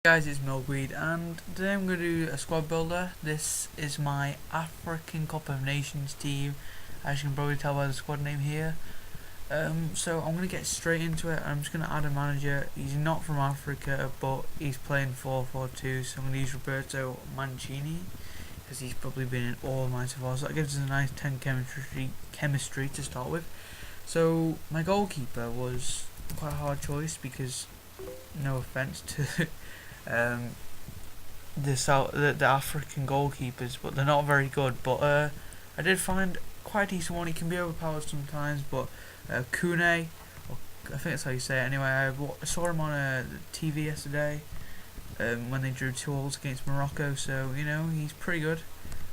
Guys, it's Milkweed, and today I'm going to do a squad builder. This is my African Cup of Nations team, as you can probably tell by the squad name here. So I'm going to get straight into it. I'm just going to add a manager. He's not from Africa, but he's playing 4-4-2, so I'm going to use Roberto Mancini, because he's probably been in all of mine so far, so that gives us a nice 10 chemistry to start with. So my goalkeeper was quite a hard choice, because no offence to the African goalkeepers, but they're not very good. But I did find quite a decent one. He can be overpowered sometimes, but Kune, or I think that's how you say it. Anyway, I saw him on TV yesterday when they drew 2-2 against Morocco. So you know he's pretty good.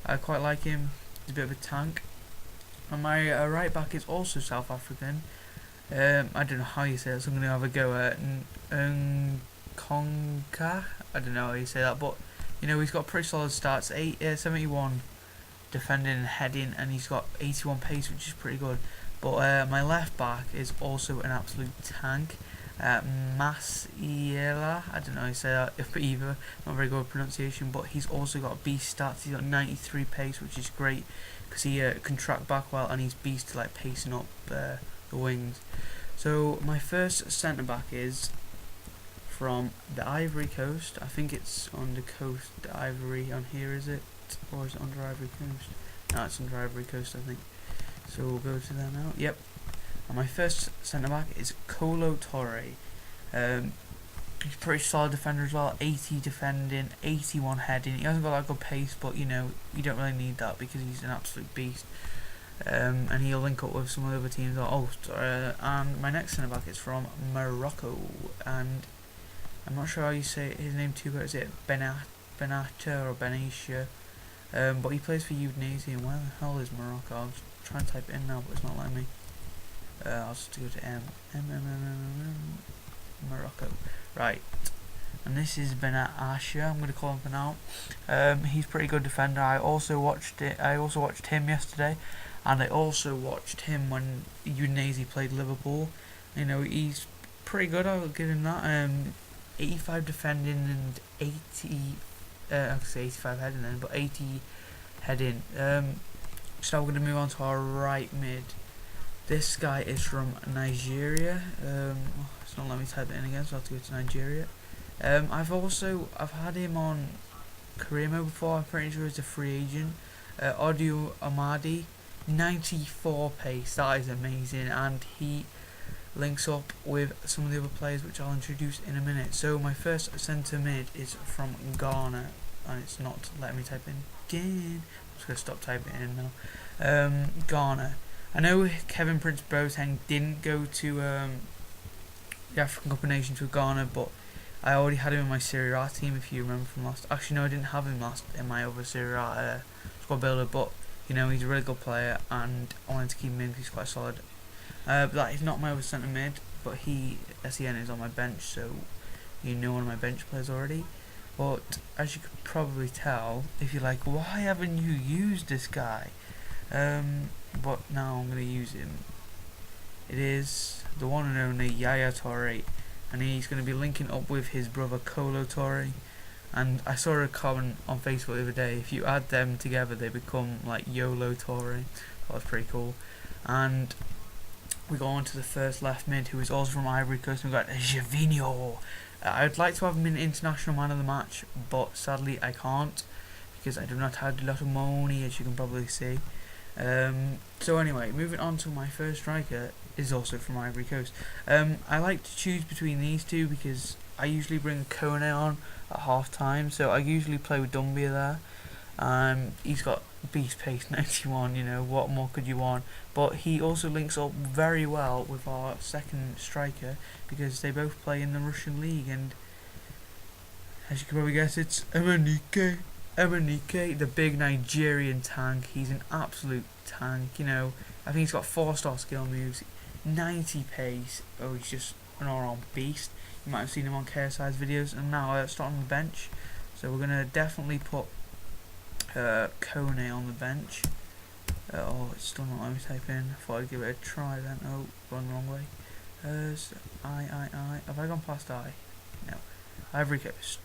I quite like him. He's a bit of a tank. And my right back is also South African. I don't know how you say it, so I'm going to have a go at Konka. I don't know how you say that, but you know he's got pretty solid stats. 71 defending and heading, and he's got 81 pace, which is pretty good. But my left back is also an absolute tank. Masiela, I don't know how you say that either. Not very good pronunciation, but he's also got beast stats. He's got 93 pace, which is great because he can track back well, and he's beast like pacing up the wings. So my first centre back is from the Ivory Coast. I think it's on the coast, the Ivory on here, is it? Or is it under Ivory Coast? No, it's under Ivory Coast, I think. So we'll go to there now. Yep. And my first centre back is Kolo Touré. He's a pretty solid defender as well. 80 defending, 81 heading. He hasn't got that good pace, but you know you don't really need that because he's an absolute beast. And he'll link up with some of the other teams. And my next centre back is from Morocco, and I'm not sure how you say his name too, but is it Benata or Benatia? But he plays for Udinese, and where the hell is Morocco? I'll just try and type it in now, but it's not letting me. I'll just go to Morocco. Right. And this is Benatia, I'm going to call him for now. He's a pretty good defender. I also watched him yesterday, and I also watched him when Udinese played Liverpool. You know, he's pretty good, I'll give him that. 85 defending and 80, I could say 85 heading then, but 80 heading. So we're going to move on to our right mid. This guy is from Nigeria. It's not letting me type it in again, so I have to go to Nigeria. I've had him on career mode before. I'm pretty sure he's a free agent. Audio Amadi, 94 pace. That is amazing, and he links up with some of the other players which I'll introduce in a minute. So my first centre mid is from Ghana, and it's not letting me type in again. I'm just going to stop typing in now. Ghana. I know Kevin Prince Boateng didn't go to the African Cup of Nations with Ghana, but I already had him in my Serie A team, if you remember from last. Actually, no, I didn't have him last in my other Serie A squad builder, but you know he's a really good player, and I wanted to keep him in because he's quite solid. But that is not my other centre mid, but SEN is on my bench, so you know one of my bench players already. But as you could probably tell, if you're like, why haven't you used this guy? But now I'm going to use him. It is the one and only Yaya Touré, and he's going to be linking up with his brother Kolo Touré. And I saw a comment on Facebook the other day, if you add them together they become like YOLO Touré. That was pretty cool. And we go on to the first left mid, who is also from Ivory Coast. We've got Gervinho. I'd like to have him in international man of the match, but sadly I can't because I do not have a lot of money, as you can probably see. So anyway, moving on to my first striker is also from Ivory Coast. I like to choose between these two because I usually bring Kone on at half time, so I usually play with Dumbia there. He's got beast pace 91, you know, what more could you want? But he also links up very well with our second striker because they both play in the Russian league, and as you can probably guess, it's Emenike, the big Nigerian tank. He's an absolute tank, you know. I think he's got 4-star skill moves, 90 pace. Oh, he's just an all-round beast. You might have seen him on KSI's videos. And now starting on the bench, so we're gonna definitely put Kone on the bench. It's still not letting me type in. I thought I'd give it a try then. Oh, gone the wrong way. So, have I gone past I? No. Ivory Coast.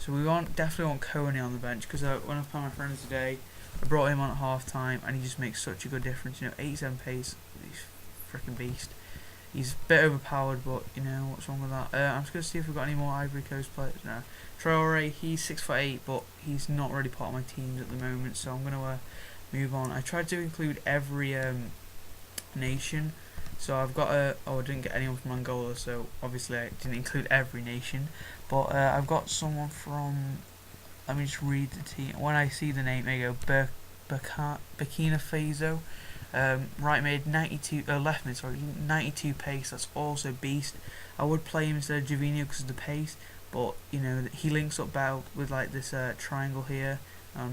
So we definitely want Coney on the bench, because when I played my friends today, I brought him on at half time, and he just makes such a good difference. 87 pace, he's freaking beast. He's a bit overpowered, but what's wrong with that? I'm just gonna see if we've got any more Ivory Coast players. No, Traore, he's 6'8", but he's not really part of my teams at the moment, so I'm gonna move on. I tried to include every nation, so I've got I didn't get anyone from Angola, so obviously I didn't include every nation, but I've got someone from, let me just read the team. When I see the name, there you go, Burkina Faso. Right mid, 92, left mid, sorry, 92 pace, that's also beast. I would play him instead of Jovino because of the pace, but he links up better with like this triangle here,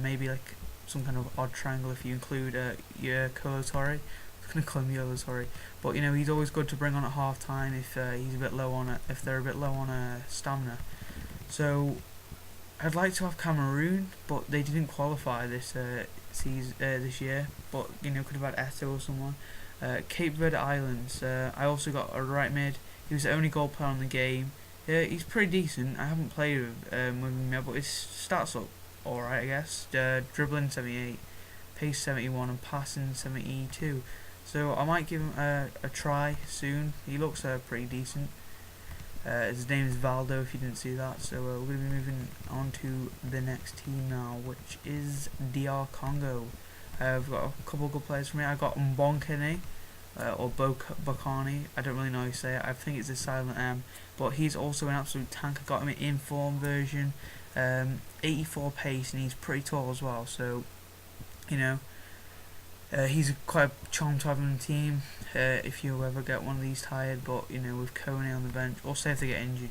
maybe like some kind of odd triangle if you include your Kolo Touré. I'm gonna call him Yolo, sorry, but he's always good to bring on at half time if he's a bit low on it, if they're a bit low on stamina. So I'd like to have Cameroon, but they didn't qualify this this year. But could have had Eto or someone. Cape Verde Islands. I also got a right mid. He was the only goal player on the game. He's pretty decent. I haven't played with him yet, but his stats look alright, I guess. Dribbling 78, pace 71, and passing 72. So I might give him a try soon. He looks pretty decent. His name is Valdo, if you didn't see that. So we're going to be moving on to the next team now, which is DR Congo. I've got a couple of good players for me. I got Mbonkene, or Bokani. I don't really know how you say it. I think it's a silent M, but he's also an absolute tank. I got him in inform version, 84 pace, and he's pretty tall as well. So he's quite a charm to have in the team if you ever get one of these tired. But with Coney on the bench, or say if they get injured,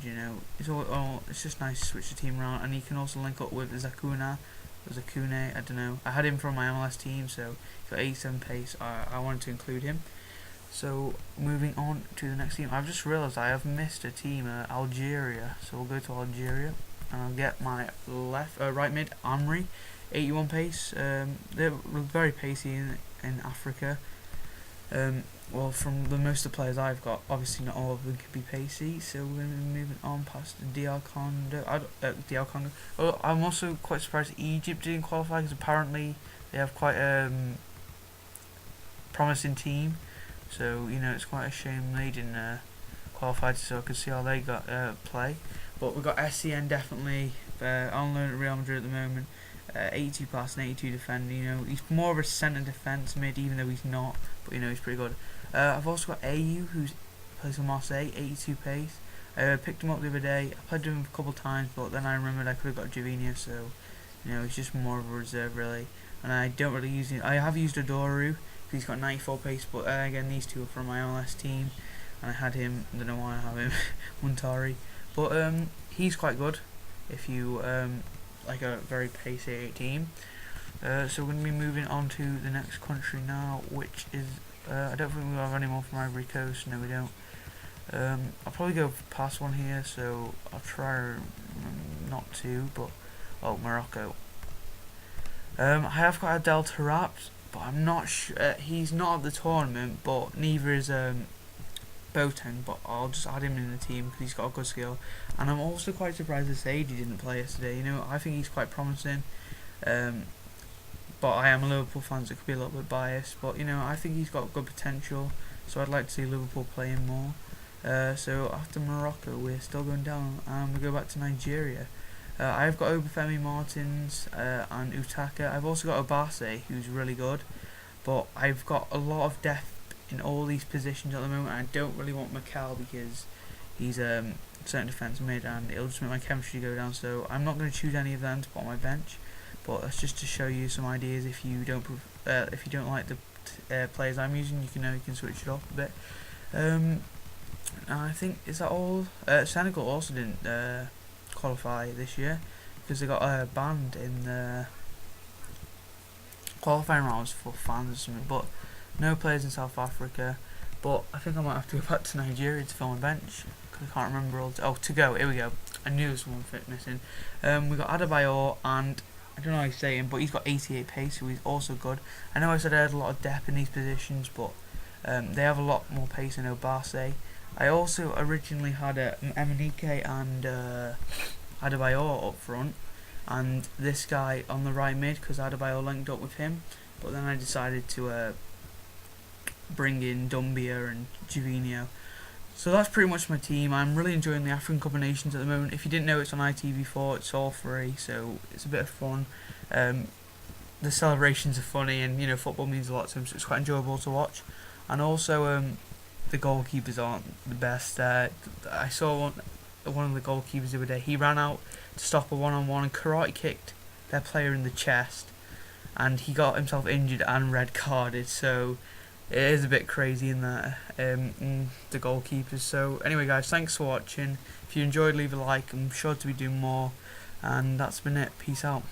it's just nice to switch the team around. And he can also link up with Zakune. I don't know. I had him from my MLS team, so he's got 87 pace. I wanted to include him. So moving on to the next team, I've just realised I have missed a team, Algeria. So we'll go to Algeria, and I'll get my right mid, Amri, 81 pace. They're very pacey in Africa. Well, from the most of the players I've got, obviously not all of them can be pacey, so we're going to be moving on past DR Congo. Oh, I'm also quite surprised Egypt didn't qualify, because apparently they have quite a promising team, so it's quite a shame they didn't qualify, so I could see how they got play. But we've got SCN definitely on loan at Real Madrid at the moment. 82 pass and 82 defending. He's more of a centre defence mid, even though he's not, but he's pretty good. I've also got AU, who plays for Marseille, 82 pace. I picked him up the other day. I played him a couple of times, but then I remembered I could have got Jovino, so he's just more of a reserve really. And I don't really use it. I have used Adoru, he's got 94 pace, but again, these two are from my MLS team, and I had him. I don't know why I have him, Muntari, but he's quite good if you like a very pacey team. So we're going to be moving on to the next country now, which is I don't think we have any more from Ivory Coast. No, we don't. I'll probably go past one here, so I'll try not to. But Morocco. I have got Adel Taarabt, but I'm not sure. He's not at the tournament, but neither is Boateng, but I'll just add him in the team because he's got a good skill. And I'm also quite surprised that Sage didn't play yesterday. I think he's quite promising. But I am a Liverpool fan, so it could be a little bit biased. But I think he's got good potential, so I'd like to see Liverpool play him more. So after Morocco, we're still going down, and we go back to Nigeria. I've got Obafemi Martins and Utaka. I've also got Obase, who's really good, but I've got a lot of depth in all these positions at the moment. I don't really want Mikel because he's certain defence mid, and it'll just make my chemistry go down. So I'm not going to choose any of them to put on my bench. But that's just to show you some ideas. If you don't like the players I'm using, you can switch it off a bit. I think is that all. Senegal also didn't qualify this year because they got banned in the qualifying rounds for fans or something. But no players in South Africa. But I think I might have to go back to Nigeria to fill my bench because I can't remember all. To go. Here we go. I knew there was one fit missing. We got Adebayor, and I don't know how you say him, but he's got 88 pace, so he's also good. I know I said I had a lot of depth in these positions, but they have a lot more pace than Obase. I also originally had Emenike and Adebayor up front and this guy on the right mid because Adebayor linked up with him. But then I decided to bring in Dumbia and Jovino. So that's pretty much my team. I'm really enjoying the African Cup of Nations at the moment. If you didn't know, it's on ITV4. It's all free, so it's a bit of fun. The celebrations are funny, and football means a lot to him, so it's quite enjoyable to watch. And also, the goalkeepers aren't the best. I saw one of the goalkeepers the other day. He ran out to stop a one-on-one and karate kicked their player in the chest, and he got himself injured and red carded. So it is a bit crazy in that in the goalkeepers. So anyway, guys, thanks for watching. If you enjoyed, leave a like. I'm sure to be doing more. And that's been it. Peace out.